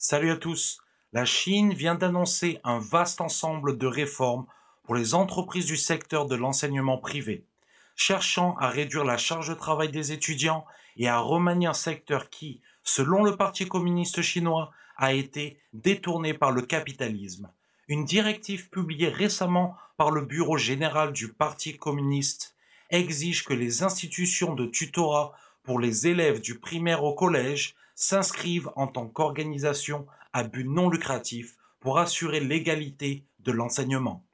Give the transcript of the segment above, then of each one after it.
Salut à tous. La Chine vient d'annoncer un vaste ensemble de réformes pour les entreprises du secteur de l'enseignement privé, cherchant à réduire la charge de travail des étudiants et à remanier un secteur qui, selon le Parti communiste chinois, a été détourné par le capitalisme. Une directive publiée récemment par le Bureau général du Parti communiste exige que les institutions de tutorat pour les élèves du primaire au collège s'inscrivent en tant qu'organisation à but non lucratif pour assurer l'égalité de l'enseignement.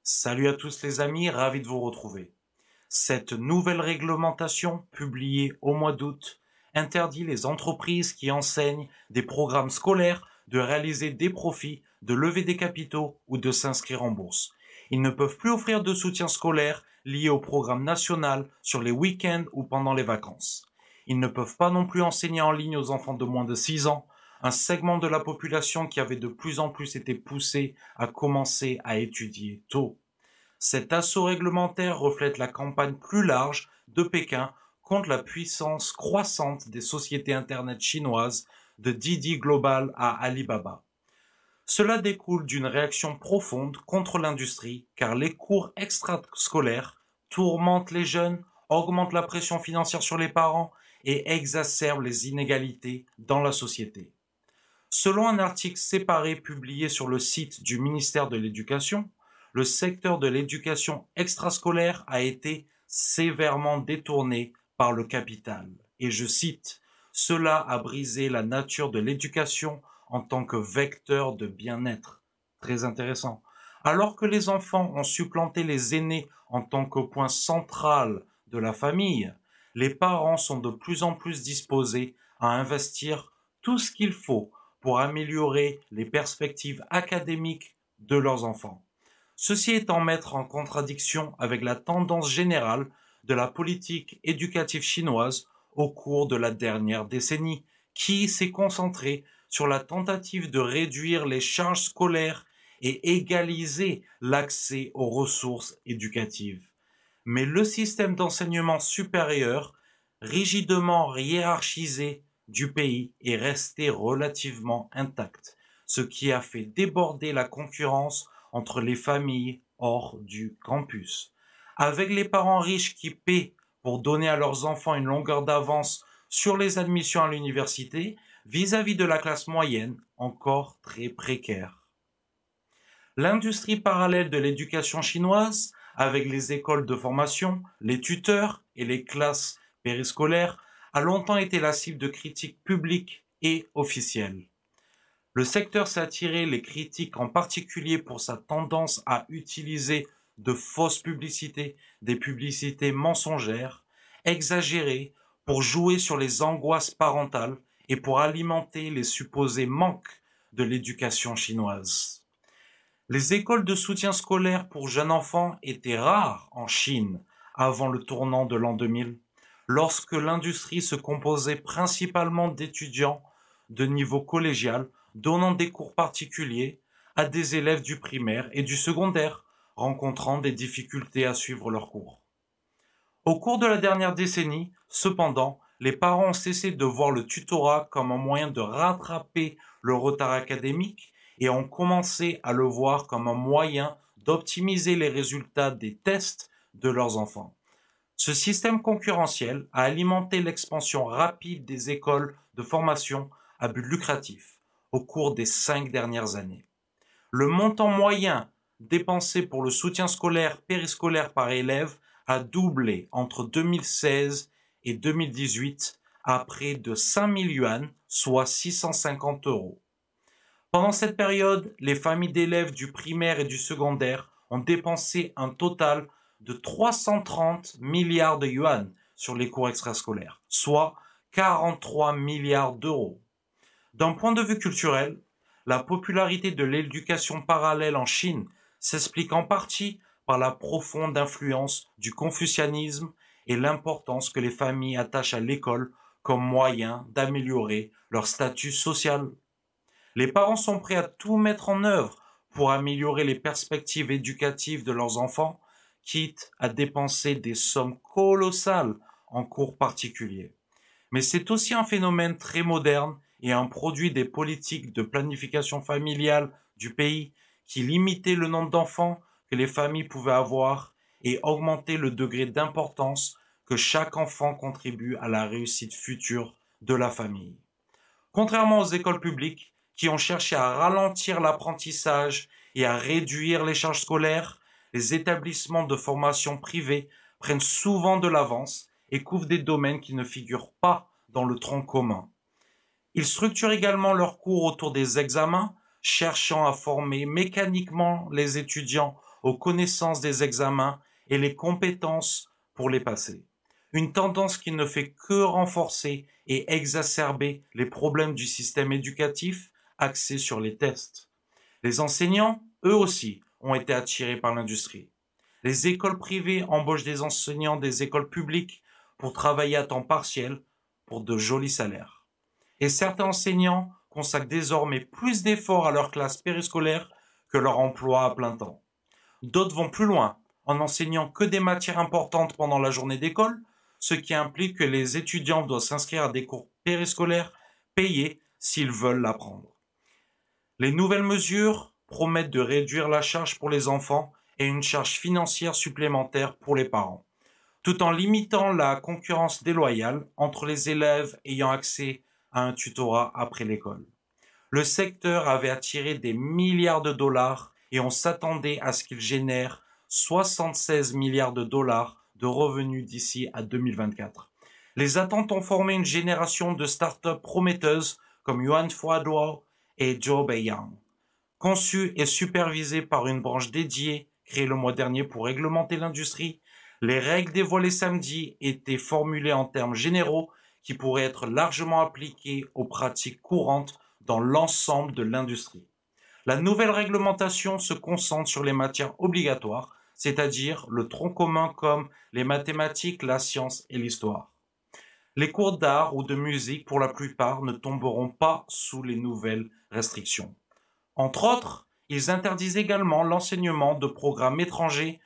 Salut à tous les amis, ravi de vous retrouver. Cette nouvelle réglementation, publiée au mois d'août, interdit les entreprises qui enseignent des programmes scolaires de réaliser des profits, de lever des capitaux ou de s'inscrire en bourse. Ils ne peuvent plus offrir de soutien scolaire lié au programme national sur les week-ends ou pendant les vacances. Ils ne peuvent pas non plus enseigner en ligne aux enfants de moins de 6 ans, un segment de la population qui avait de plus en plus été poussé à commencer à étudier tôt. Cet assaut réglementaire reflète la campagne plus large de Pékin contre la puissance croissante des sociétés Internet chinoises, de Didi Global à Alibaba. Cela découle d'une réaction profonde contre l'industrie, car les cours extrascolaires tourmentent les jeunes, augmentent la pression financière sur les parents et exacerbent les inégalités dans la société. Selon un article séparé publié sur le site du ministère de l'Éducation, le secteur de l'éducation extrascolaire a été sévèrement détourné par le capital. Et je cite, « Cela a brisé la nature de l'éducation en tant que vecteur de bien-être. » Très intéressant. Alors que les enfants ont supplanté les aînés en tant que point central de la famille, les parents sont de plus en plus disposés à investir tout ce qu'il faut pour améliorer les perspectives académiques de leurs enfants. Ceci est en mettre en contradiction avec la tendance générale de la politique éducative chinoise au cours de la dernière décennie, qui s'est concentrée sur la tentative de réduire les charges scolaires et égaliser l'accès aux ressources éducatives. Mais le système d'enseignement supérieur, rigidement hiérarchisé du pays, est resté relativement intact, ce qui a fait déborder la concurrence entre les familles hors du campus. Avec les parents riches qui paient pour donner à leurs enfants une longueur d'avance sur les admissions à l'université vis-à-vis de la classe moyenne, encore très précaire. L'industrie parallèle de l'éducation chinoise, avec les écoles de formation, les tuteurs et les classes périscolaires, a longtemps été la cible de critiques publiques et officielles. Le secteur s'est attiré les critiques en particulier pour sa tendance à utiliser de fausses publicités, des publicités mensongères, exagérées, pour jouer sur les angoisses parentales et pour alimenter les supposés manques de l'éducation chinoise. Les écoles de soutien scolaire pour jeunes enfants étaient rares en Chine avant le tournant de l'an 2000, lorsque l'industrie se composait principalement d'étudiants de niveau collégial donnant des cours particuliers à des élèves du primaire et du secondaire rencontrant des difficultés à suivre leurs cours. Au cours de la dernière décennie, cependant, les parents ont cessé de voir le tutorat comme un moyen de rattraper le retard académique et ont commencé à le voir comme un moyen d'optimiser les résultats des tests de leurs enfants. Ce système concurrentiel a alimenté l'expansion rapide des écoles de formation à but lucratif au cours des 5 dernières années. Le montant moyen dépensé pour le soutien scolaire périscolaire par élève a doublé entre 2016 et 2018 à près de 5 000 yuan, soit 650 €. Pendant cette période, les familles d'élèves du primaire et du secondaire ont dépensé un total de 330 milliards de yuan sur les cours extrascolaires, soit 43 milliards d'euros. D'un point de vue culturel, la popularité de l'éducation parallèle en Chine s'explique en partie par la profonde influence du confucianisme et l'importance que les familles attachent à l'école comme moyen d'améliorer leur statut social. Les parents sont prêts à tout mettre en œuvre pour améliorer les perspectives éducatives de leurs enfants, quitte à dépenser des sommes colossales en cours particuliers. Mais c'est aussi un phénomène très moderne et un produit des politiques de planification familiale du pays qui limitait le nombre d'enfants que les familles pouvaient avoir et augmentait le degré d'importance que chaque enfant contribue à la réussite future de la famille. Contrairement aux écoles publiques qui ont cherché à ralentir l'apprentissage et à réduire les charges scolaires, les établissements de formation privés prennent souvent de l'avance et couvrent des domaines qui ne figurent pas dans le tronc commun. Ils structurent également leurs cours autour des examens, cherchant à former mécaniquement les étudiants aux connaissances des examens et les compétences pour les passer. Une tendance qui ne fait que renforcer et exacerber les problèmes du système éducatif axé sur les tests. Les enseignants, eux aussi, ont été attirés par l'industrie. Les écoles privées embauchent des enseignants des écoles publiques pour travailler à temps partiel pour de jolis salaires. Et certains enseignants consacrent désormais plus d'efforts à leur classe périscolaire que leur emploi à plein temps. D'autres vont plus loin, en enseignant que des matières importantes pendant la journée d'école, ce qui implique que les étudiants doivent s'inscrire à des cours périscolaires payés s'ils veulent l'apprendre. Les nouvelles mesures promettent de réduire la charge pour les enfants et une charge financière supplémentaire pour les parents, tout en limitant la concurrence déloyale entre les élèves ayant accès à un tutorat après l'école. Le secteur avait attiré des milliards de dollars et on s'attendait à ce qu'il génère 76 milliards de dollars de revenus d'ici à 2024. Les attentes ont formé une génération de start-up prometteuses comme Yuan Fuaduo et Zhou Beiyang. Conçues et supervisées par une branche dédiée créée le mois dernier pour réglementer l'industrie, les règles dévoilées samedi étaient formulées en termes généraux qui pourraient être largement appliquées aux pratiques courantes dans l'ensemble de l'industrie. La nouvelle réglementation se concentre sur les matières obligatoires, c'est-à-dire le tronc commun comme les mathématiques, la science et l'histoire. Les cours d'art ou de musique, pour la plupart, ne tomberont pas sous les nouvelles restrictions. Entre autres, ils interdisent également l'enseignement de programmes étrangers,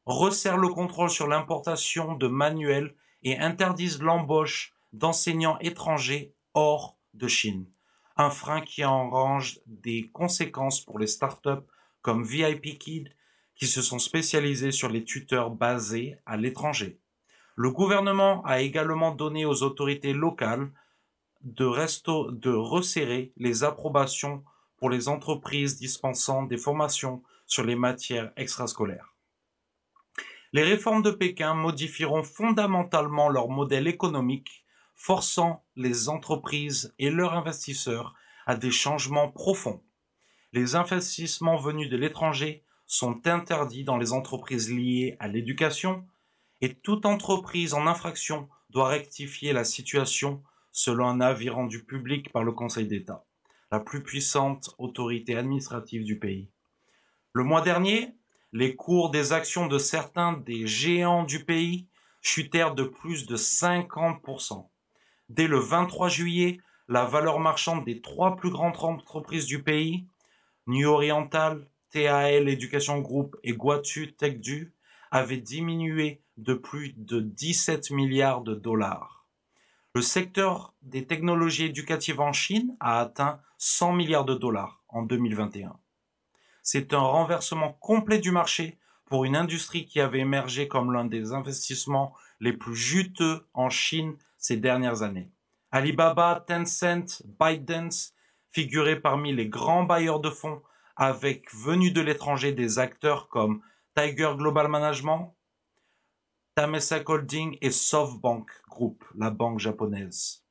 resserrent le contrôle sur l'importation de manuels et interdisent l'embauche d'enseignants étrangers hors de Chine. Un frein qui engrange des conséquences pour les startups comme VIPKid qui se sont spécialisés sur les tuteurs basés à l'étranger. Le gouvernement a également donné aux autorités locales de resserrer les approbations pour les entreprises dispensant des formations sur les matières extrascolaires. Les réformes de Pékin modifieront fondamentalement leur modèle économique, forçant les entreprises et leurs investisseurs à des changements profonds. Les investissements venus de l'étranger sont interdits dans les entreprises liées à l'éducation et toute entreprise en infraction doit rectifier la situation selon un avis rendu public par le Conseil d'État, la plus puissante autorité administrative du pays. Le mois dernier, les cours des actions de certains des géants du pays chutèrent de plus de 50%. Dès le 23 juillet, la valeur marchande des 3 plus grandes entreprises du pays, New Oriental, TAL Education Group et Guotu Techdu, avait diminué de plus de 17 milliards de dollars. Le secteur des technologies éducatives en Chine a atteint 100 milliards de dollars en 2021. C'est un renversement complet du marché pour une industrie qui avait émergé comme l'un des investissements les plus juteux en Chine ces dernières années. Alibaba, Tencent, ByteDance figuraient parmi les grands bailleurs de fonds avec venus de l'étranger des acteurs comme Tiger Global Management, Temasek Holding et SoftBank Group, la banque japonaise.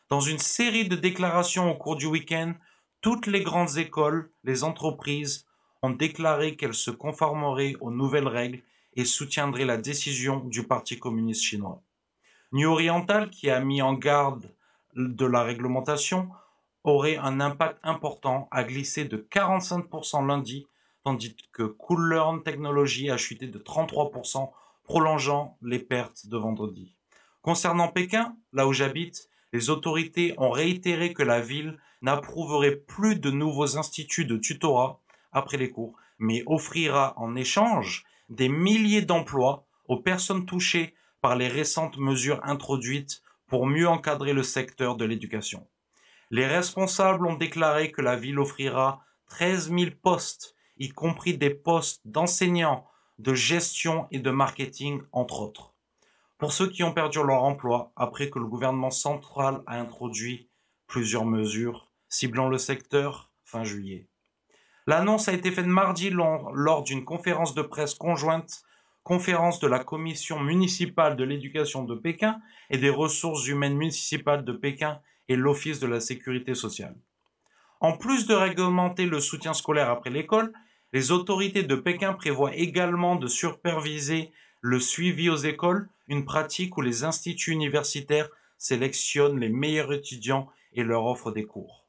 Dans une série de déclarations au cours du week-end, toutes les grandes écoles, les entreprises, ont déclaré qu'elles se conformeraient aux nouvelles règles et soutiendraient la décision du Parti communiste chinois. New Oriental, qui a mis en garde de la réglementation, aurait un impact important, a glissé de 45% lundi, tandis que Coollearn Technology a chuté de 33% prolongeant les pertes de vendredi. Concernant Pékin, là où j'habite, les autorités ont réitéré que la ville n'approuverait plus de nouveaux instituts de tutorat après les cours, mais offrira en échange des milliers d'emplois aux personnes touchées par les récentes mesures introduites pour mieux encadrer le secteur de l'éducation. Les responsables ont déclaré que la ville offrira 13 000 postes, y compris des postes d'enseignants, de gestion et de marketing, entre autres. Pour ceux qui ont perdu leur emploi après que le gouvernement central a introduit plusieurs mesures ciblant le secteur fin juillet. L'annonce a été faite mardi lors d'une conférence de presse conjointe, conférence de la Commission municipale de l'éducation de Pékin et des ressources humaines municipales de Pékin et l'Office de la sécurité sociale. En plus de réglementer le soutien scolaire après l'école, les autorités de Pékin prévoient également de superviser le suivi aux écoles, une pratique où les instituts universitaires sélectionnent les meilleurs étudiants et leur offrent des cours.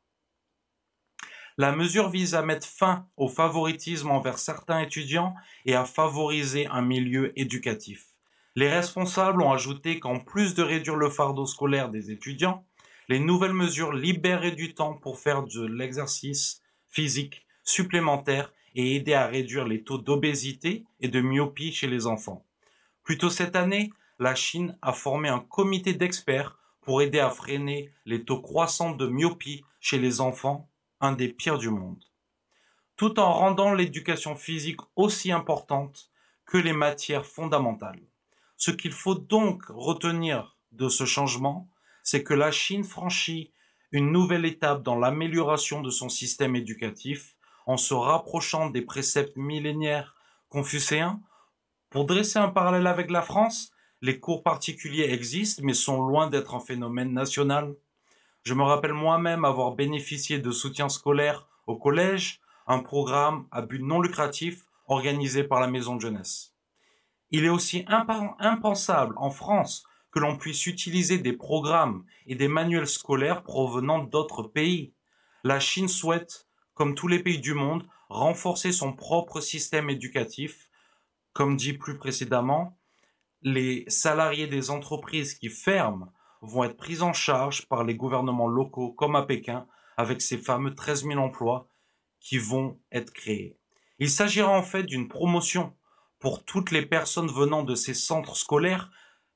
La mesure vise à mettre fin au favoritisme envers certains étudiants et à favoriser un milieu éducatif. Les responsables ont ajouté qu'en plus de réduire le fardeau scolaire des étudiants, les nouvelles mesures libéreraient du temps pour faire de l'exercice physique supplémentaire et aider à réduire les taux d'obésité et de myopie chez les enfants. Plus tôt cette année, la Chine a formé un comité d'experts pour aider à freiner les taux croissants de myopie chez les enfants, un des pires du monde, tout en rendant l'éducation physique aussi importante que les matières fondamentales. Ce qu'il faut donc retenir de ce changement, c'est que la Chine franchit une nouvelle étape dans l'amélioration de son système éducatif en se rapprochant des préceptes millénaires confucéens. Pour dresser un parallèle avec la France, les cours particuliers existent mais sont loin d'être un phénomène national. Je me rappelle moi-même avoir bénéficié de soutien scolaire au collège, un programme à but non lucratif organisé par la maison de jeunesse. Il est aussi impensable en France que l'on puisse utiliser des programmes et des manuels scolaires provenant d'autres pays. La Chine souhaite, comme tous les pays du monde, renforcer son propre système éducatif. Comme dit plus précédemment, les salariés des entreprises qui ferment vont être pris en charge par les gouvernements locaux comme à Pékin avec ces fameux 13 000 emplois qui vont être créés. Il s'agira en fait d'une promotion pour toutes les personnes venant de ces centres scolaires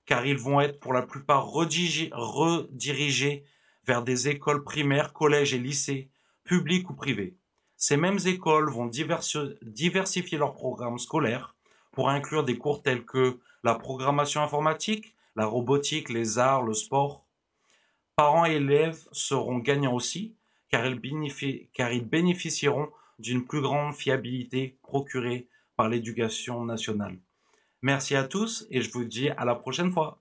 car ils vont être pour la plupart redirigés vers des écoles primaires, collèges et lycées, publics ou privés. Ces mêmes écoles vont diversifier leurs programmes scolaires pour inclure des cours tels que la programmation informatique, la robotique, les arts, le sport. Parents et élèves seront gagnants aussi, car ils bénéficieront d'une plus grande fiabilité procurée par l'éducation nationale. Merci à tous et je vous dis à la prochaine fois.